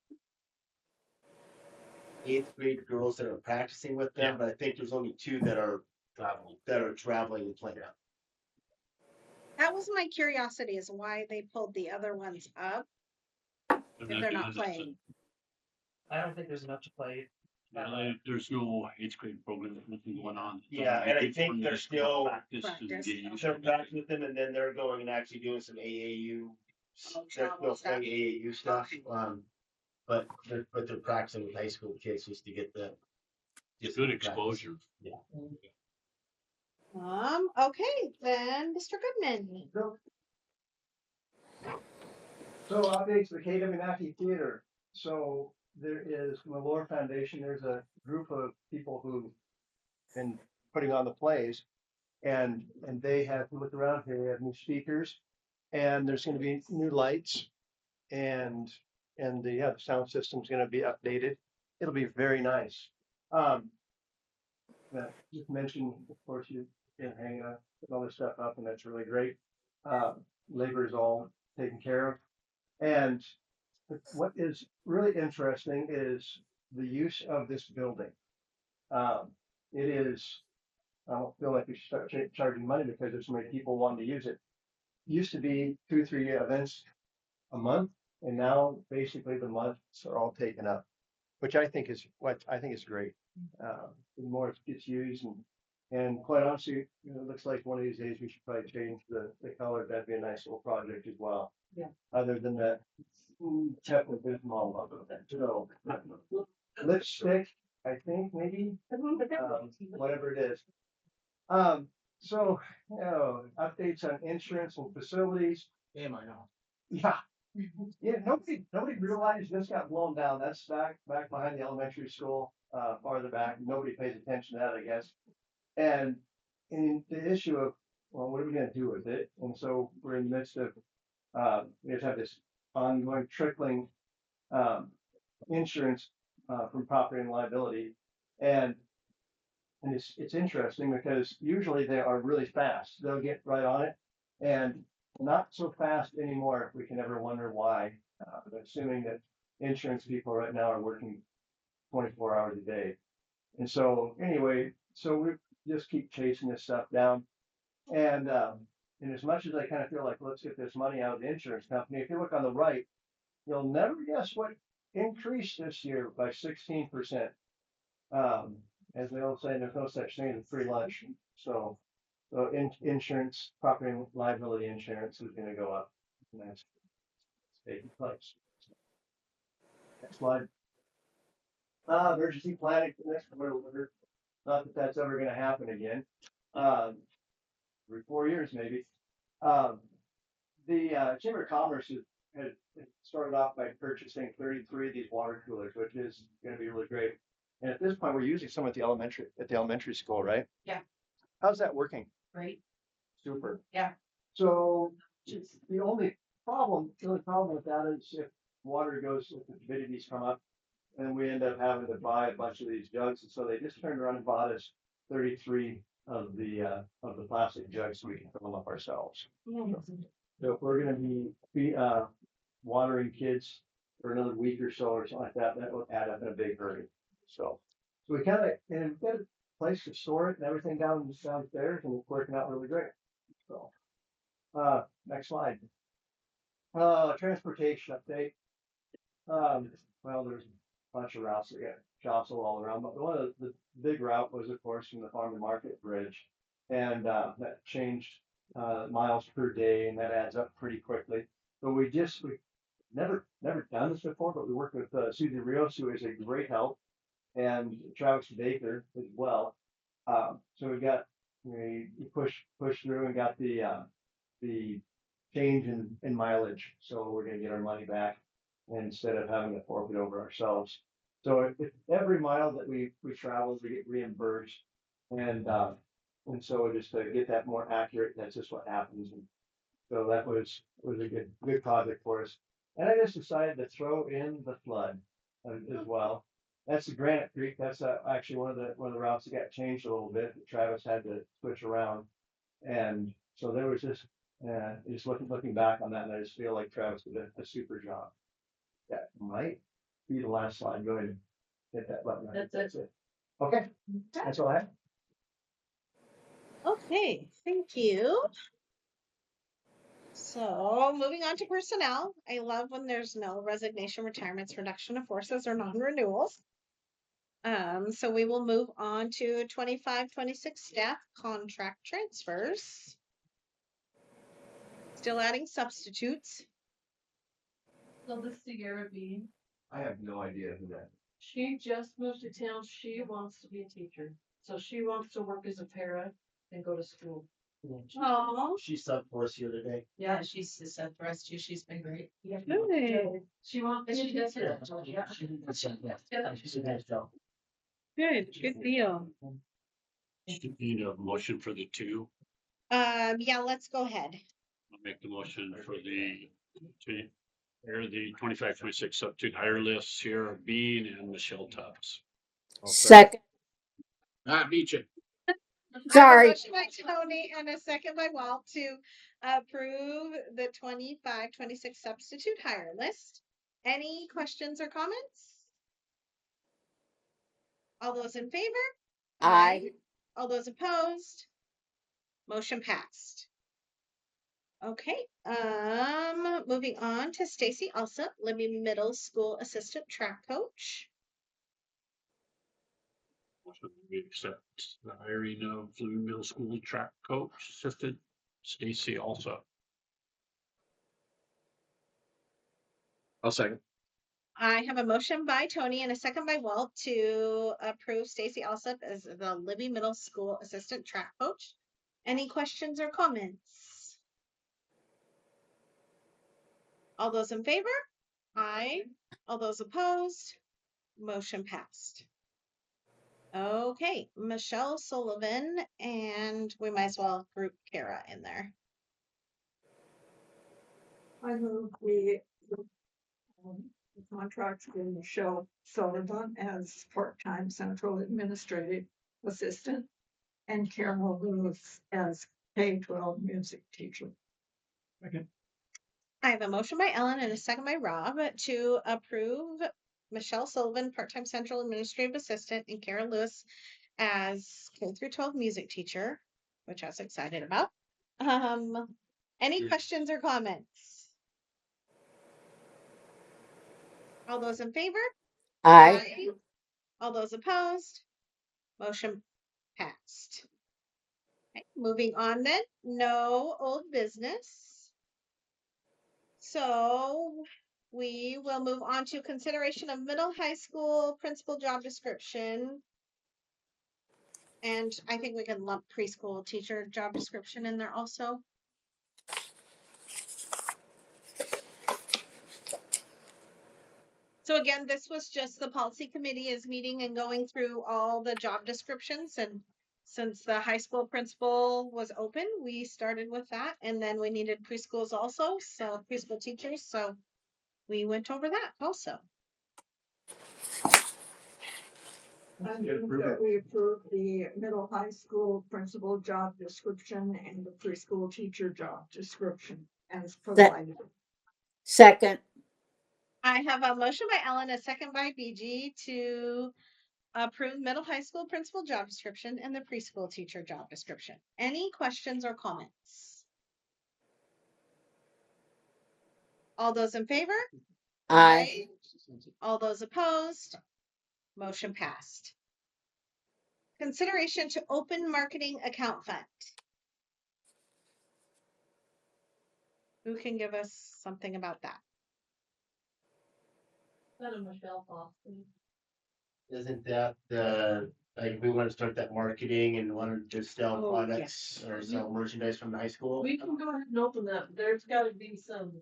S2: 8th grade girls that are practicing with them, but I think there's only 2 that are traveling and playing.
S1: That was my curiosity, is why they pulled the other ones up if they're not playing.
S14: I don't think there's enough to play.
S11: There's no 8th grade program, nothing going on.
S2: Yeah, and I think they're still
S11: Practice and games.
S2: they're practicing with them, and then they're going and actually doing some AAU. They're still playing AAU stuff. But they're practicing with high school kids just to get the
S11: Good exposure.
S2: Yeah.
S1: Okay, then Mr. Goodman.
S13: So updates the KW Mackey Theater. So there is from the Lore Foundation, there's a group of people who've been putting on the plays. And they have looked around here, we have new speakers and there's gonna be new lights. And the sound system's gonna be updated. It'll be very nice. Just mentioned, of course, you can hang all this stuff up and that's really great. Labor is all taken care of. And what is really interesting is the use of this building. It is, I don't feel like we should start charging money because there's so many people wanting to use it. Used to be 2-3 events a month, and now basically the months are all taken up, which I think is great. The more it gets used and quite honestly, it looks like one of these days we should probably change the color. That'd be a nice little project as well.
S14: Yeah.
S13: Other than that, technically small of it. So lipstick, I think maybe, whatever it is. So, updates on insurance and facilities.
S2: Damn, I know.
S13: Yeah. Yeah, nobody realized this got blown down. That's back behind the elementary school, farther back. Nobody pays attention to that, I guess. And the issue of, well, what are we gonna do with it? And so we're in the midst of, we just have this ongoing trickling, insurance, from property and liability. And it's interesting because usually they are really fast. They'll get right on it and not so fast anymore. If we can ever wonder why, assuming that insurance people right now are working 24 hours a day. And so anyway, so we just keep chasing this stuff down. And as much as I kind of feel like, let's get this money out of the insurance company, if you look on the right, you'll never guess what increased this year by 16%. As they all say, there's no such thing as free lunch. So insurance, property and liability insurance is going to go up. And that's taking place. Next slide. Emergency planning for next winter. Not that that's ever going to happen again. Every 4 years maybe. The Chamber of Commerce had started off by purchasing 33 of these water coolers, which is going to be really great. And at this point, we're using some at the elementary school, right?
S9: Yeah.
S13: How's that working?
S9: Great.
S13: Super.
S9: Yeah.
S13: So the only problem with that is if water goes, if the tubidities come up, and we end up having to buy a bunch of these jugs. And so they just turned around and bought us 33 of the plastic jugs so we can fill them up ourselves. So if we're going to be watering kids for another week or so or something like that, that will add up in a big hurry. So we kind of, and we've got a place to store it and everything downstairs, and it's working out really great. So, next slide. Transportation update. Well, there's a bunch of routes that get jostled all around, but one of the big route was, of course, from the farm to market bridge, and that changed miles per day, and that adds up pretty quickly. But we never done this before, but we worked with Susie Rios, who is a great help, and Travis Baker as well. So we pushed through and got the change in mileage. So we're gonna get our money back instead of having to forfeit over ourselves. So if every mile that we travel, we get reimbursed. And so just to get that more accurate, that's just what happens. And so that was a good project for us. And I just decided to throw in the flood as well. That's the Granite Creek. That's actually one of the routes that got changed a little bit. Travis had to switch around, and so there was just looking back on that, and I just feel like Travis did a super job. That might be the last slide. Go ahead and hit that button. That's it. Okay, that's all I have.
S1: Okay, thank you. So moving on to personnel, I love when there's no resignation, retirements, reduction of forces, or non-renewals. So we will move on to 25-26 staff contract transfers. Still adding substitutes.
S15: So this is Sierra Bean.
S13: I have no idea who that is.
S15: She just moved to town. She wants to be a teacher. So she wants to work as a para and go to school.
S1: Oh,
S2: She subbed for us here today.
S9: Yeah, she's said for us too. She's been great.
S1: good.
S15: She won't.
S9: But she does it.
S15: Yeah.
S2: She did a nice job.
S1: Good, good deal.
S11: Need a motion for the two.
S1: Yeah, let's go ahead.
S11: I'll make the motion for the, here the 25-26 substitute hire list, Sierra Bean and Michelle Tubbs.
S3: Second,
S11: Beat you.
S1: I have a
S3: sorry.
S1: motion by Tony and a second by Walt to approve the 25-26 substitute hire list. Any questions or comments? All those in favor?
S3: Aye.
S1: All those opposed? Motion passed. Okay, moving on to Stacy Alsop, Libby Middle School Assistant Track Coach.
S11: Motion we accept the hiring of Fluid Middle School track coach assistant Stacy also. I'll second.
S1: I have a motion by Tony and a second by Walt to approve Stacy Alsop as the Libby Middle School Assistant Track Coach. Any questions or comments? All those in favor? Aye. All those opposed? Motion passed. Okay, Michelle Sullivan, and we might as well group Kara in there.
S15: I move we contract with Michelle Sullivan as part-time central administrative assistant and Carol Lewis as K-12 music teacher.
S2: Okay.
S1: I have a motion by Ellen and a second by Rob to approve Michelle Sullivan, part-time central administrative assistant, and Kara Lewis as K-12 music teacher, which I was excited about. Any questions or comments? All those in favor?
S3: Aye.
S1: All those opposed? Motion passed. Okay, moving on then, no old business. So we will move on to consideration of middle high school principal job description. And I think we can lump preschool teacher job description in there also. So again, this was just the policy committee is meeting and going through all the job descriptions, and since the high school principal was open, we started with that, and then we needed preschools also, so preschool teachers, so we went over that also.
S15: I move that we approve the middle high school principal job description and the preschool teacher job description as provided.
S3: Second,
S1: I have a motion by Ellen, a second by BG to approve middle high school principal job description and the preschool teacher job description. Any questions or comments? All those in favor?
S3: aye.
S1: All those opposed? Motion passed. Consideration to open marketing account fund. Who can give us something about that?
S15: Michelle Boston.
S2: Isn't that the, like, we want to start that marketing and want to just sell
S1: Oh,
S2: products or sell merchandise from the high school?
S15: We can go ahead and open that, but there's gotta be some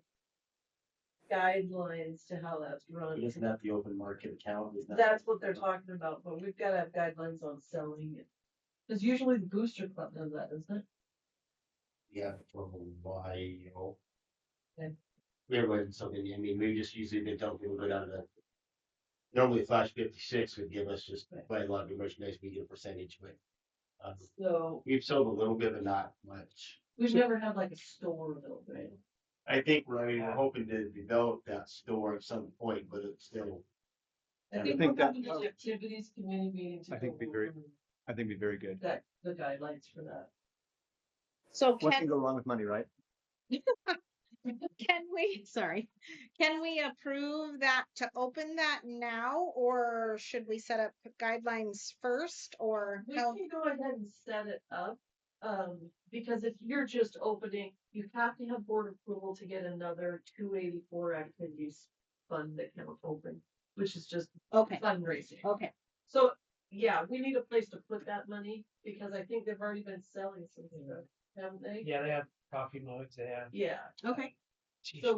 S15: guidelines to how that's run.
S2: Isn't that the open market account? Isn't that-
S15: That's what they're talking about, but we've gotta have guidelines on selling it. Cause usually the booster club does that, isn't it?
S2: Yeah, for a while.
S15: Okay.
S2: We ever went something, I mean, we just usually they tell people go down to the. Normally Flash 56 would give us just by a lot of merchandise, we get a percentage, but.
S15: So
S2: We've sold a little bit, but not much.
S15: we've never had like a store though, right?
S2: I think we're hoping to develop that store at some point, but it's still.
S10: I
S15: I think
S10: think
S15: we're
S10: that-
S15: having those activities, community meetings.
S10: I think it'd be very- I think it'd be very good.
S15: That, the guidelines for that.
S1: So
S10: What can go wrong with money, right?
S1: can we approve that to open that now, or should we set up guidelines first, or
S15: We
S1: how?
S15: can go ahead and set it up, because if you're just opening, you have to have board approval to get another 284 activities fund account open, which is just
S1: Okay,
S15: fundraising.
S1: okay.
S15: So
S16: Yeah, we need a place to put that money because I think they've already been selling some stuff, haven't they?
S14: Yeah, they have coffee mugs, they have.
S16: Yeah,
S1: Okay.
S16: so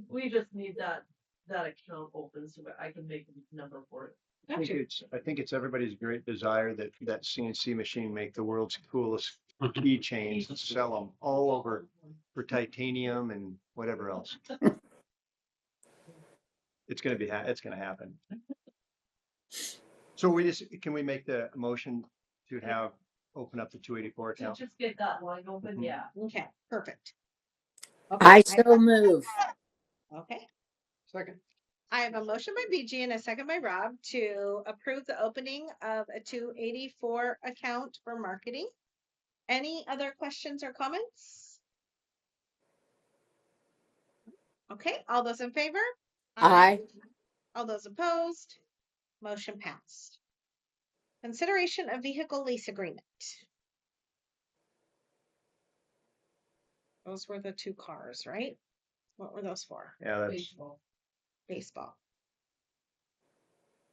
S16: we just need that account open so that I can make a number for it.
S13: I think it's everybody's great desire that that CNC machine make the world's coolest keychains and sell them all over for titanium and whatever else. It's gonna be, it's gonna happen. So can we make the motion to have, open up the 284
S16: To
S13: account?
S16: just get that line open,
S13: Mhm.
S16: yeah.
S1: Okay, perfect.
S3: I so move.
S1: Okay.
S13: Second.
S1: I have a motion by BG and a second by Rob to approve the opening of a 284 account for marketing. Any other questions or comments? Okay, all those in favor?
S3: Aye.
S1: All those opposed? Motion passed. Consideration of vehicle lease agreement. Those were the 2 cars, right? What were those for?
S13: Yeah, that's,
S16: Baseball.
S1: Baseball.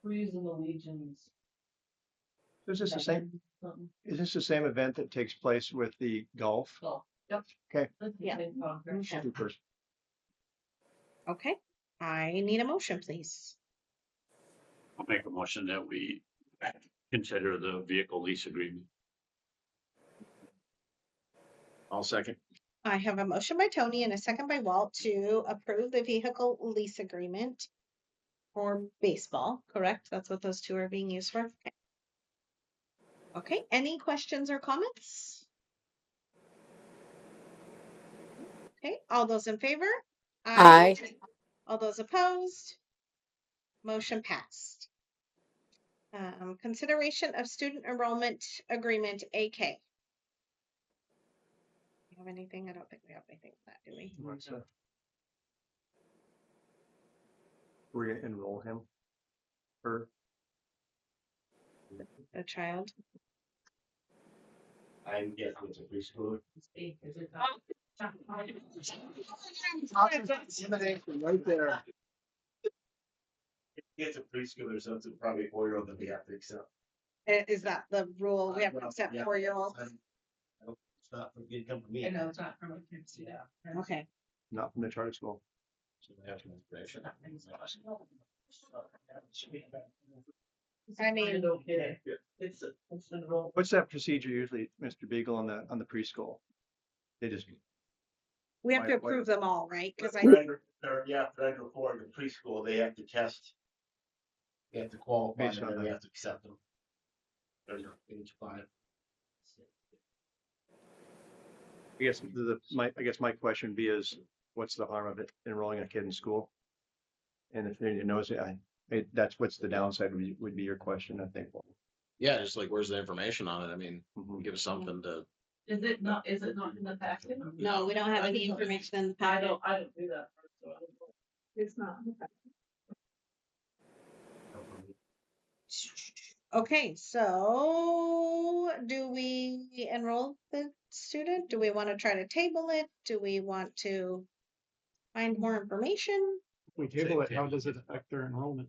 S16: We're using the Legions.
S13: is this the same,
S16: Something.
S13: is this the same event that takes place with the golf?
S16: So, yep.
S13: Okay.
S16: That's the
S1: Yeah.
S16: same contract.
S1: Okay.
S13: Super.
S1: Okay, I need a motion, please.
S11: I'll make a motion that we consider the vehicle lease agreement.
S2: I'll second.
S1: I have a motion by Tony and a second by Walt to approve the vehicle lease agreement for baseball, correct? That's what those 2 are being used for? Okay. Okay, any questions or comments? Okay, all those in favor?
S3: Aye.
S1: All those opposed? Motion passed. Consideration of student enrollment agreement, AK. You have anything? I don't think we have anything with that, do we?
S13: What's that? We're gonna enroll him. Her.
S1: The child.
S2: I'm guessing it's a preschooler.
S13: Right there.
S2: It's a preschooler, so it's probably a 4-year-old that we have to accept.
S1: Is that the rule? We have to
S2: Well,
S1: accept
S2: yeah.
S1: 4-year-olds?
S2: It's not, it didn't come from me.
S16: I know, it's not from a kids, yeah.
S1: Okay.
S13: Not from the charter school.
S2: So they have to information.
S1: I mean,
S16: Okay, it's enrolled.
S13: What's that procedure usually, Mr. Beagle, on the preschool? They just,
S1: we have to
S13: Why-
S1: approve them all, right? Because I,
S2: Federal for the preschool, they have to test. They have to qualify,
S13: Based
S2: and
S13: on
S2: then we
S13: the-
S2: have to accept them. There's each 5.
S13: I guess my question would be is, what's the harm of it enrolling a kid in school? And if anybody knows it, that's what's the downside would be your question, I think.
S17: Yeah, just like, where's the information on it? I mean,
S13: Mhm.
S17: give us something to.
S16: Is it not in the packet?
S1: no, we don't have any information in the
S16: I
S1: packet.
S16: don't do that. So I don't know.
S15: It's not.
S1: Okay, so do we enroll the student? Do we want to try to table it? Do we want to find more information?
S18: If we table it, how does it affect their enrollment?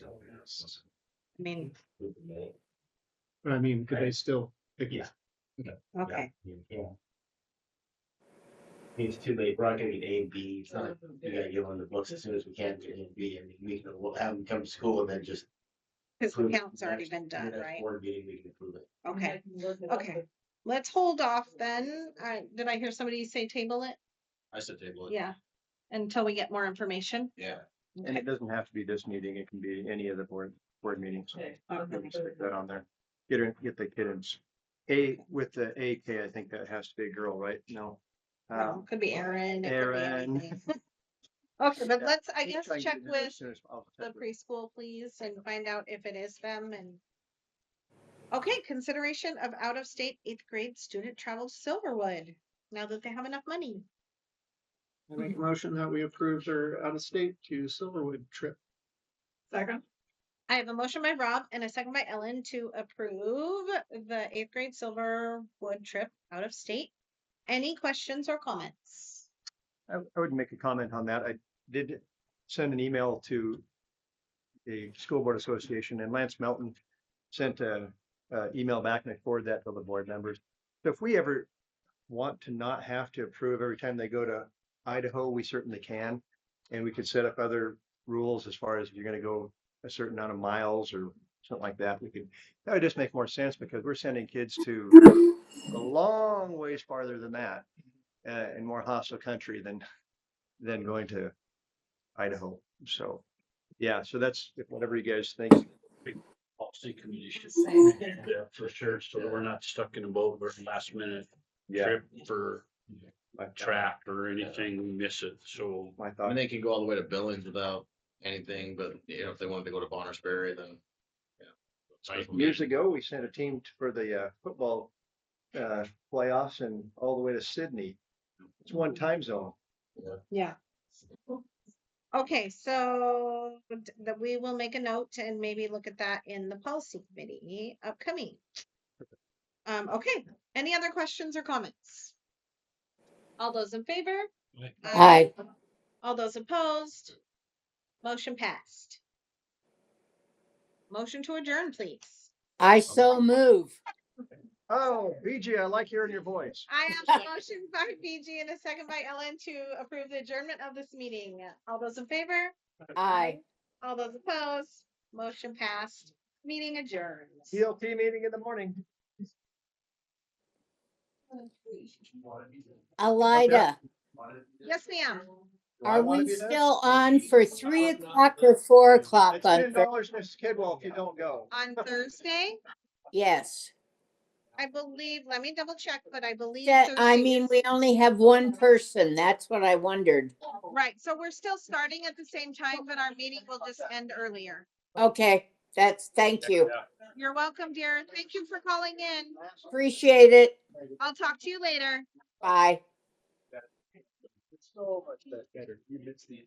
S1: I mean,
S18: I mean, could they still pick
S2: Yeah.
S18: it?
S1: okay,
S2: Yeah. It's too late. We're not gonna get A and B. It's not, we gotta get on the books as soon as we can get A and B. I mean, we'll have them come to school and then just.
S1: because the
S2: approve it.
S1: count's already been done,
S2: Next
S1: right?
S2: Board meeting, we can approve it.
S1: Okay,
S16: Okay.
S1: okay. Let's hold off then. Did I hear somebody say table it?
S17: I said table it.
S1: Yeah, until we get more information.
S17: Yeah.
S13: And it doesn't have to be this meeting, it can be any of the board meetings.
S16: Okay.
S13: Maybe stick that on there. Get the kids. With the AK, I think that has to be a girl, right? No.
S1: Well, could be Aaron. it could be
S13: Aaron.
S1: anything. Okay, but
S13: Yeah,
S1: let's, I
S13: just
S1: guess,
S13: try and
S1: check
S13: get it as
S1: with
S13: soon as possible.
S1: the preschool, please, and find out if it is them and. Okay, consideration of out-of-state 8th grade student travel to Silverwood, now that they have enough money.
S18: I make a motion that we approve their out-of-state to Silverwood trip.
S15: Second.
S1: I have a motion by Rob and a second by Ellen to approve the 8th grade Silverwood trip out of state. Any questions or comments?
S13: I would make a comment on that. I did send an email to the School Board Association, and Lance Melton sent a email back, and I forwarded that to the board members. So if we ever want to not have to approve every time they go to Idaho, we certainly can. And we could set up other rules as far as if you're gonna go a certain amount of miles or something like that. That would just make more sense because we're sending kids to a long ways farther than that, in more hostile country than going to Idaho. So, yeah, so that's whatever you guys think.
S11: Policy committee should be there for sure, so that we're not stuck in a boat where last minute trip for track or anything, we miss it, so.
S17: I mean, they can go all the way to Billings without anything, but you know, if they wanted to go to Bonner's Berry, then.
S13: Years ago, we sent a team for the football playoffs and all the way to Sydney. It's one time zone.
S1: Yeah. Okay, so that we will make a note and maybe look at that in the policy committee upcoming. Okay, any other questions or comments? All those in favor?
S3: Aye.
S1: All those opposed? Motion passed. Motion to adjourn, please.
S3: I so move.
S13: Oh, BG, I like hearing your voice.
S1: I have a motion by BG and a second by Ellen to approve the adjournment of this meeting. All those in favor?
S3: Aye.
S1: All those opposed? Motion passed. Meeting adjourned.
S13: ELT meeting in the morning.
S3: Alida,
S1: Yes, ma'am.
S3: are we still on for 3 o'clock or 4 o'clock
S13: It's
S3: on?
S13: $10, Mrs. Kidwell, if you don't go.
S1: On Thursday,
S3: Yes.
S1: I believe, let me double check, but I believe.
S3: I
S1: Thursday
S3: mean,
S1: is-
S3: we only have one person. That's what I wondered.
S1: Right, so we're still starting at the same time, but our meeting will just end earlier.
S3: Okay, thank you.
S1: You're welcome, dear. Thank you for calling in.
S3: Appreciate it.
S1: I'll talk to you later.
S3: Bye.
S13: It's so much better. You mix the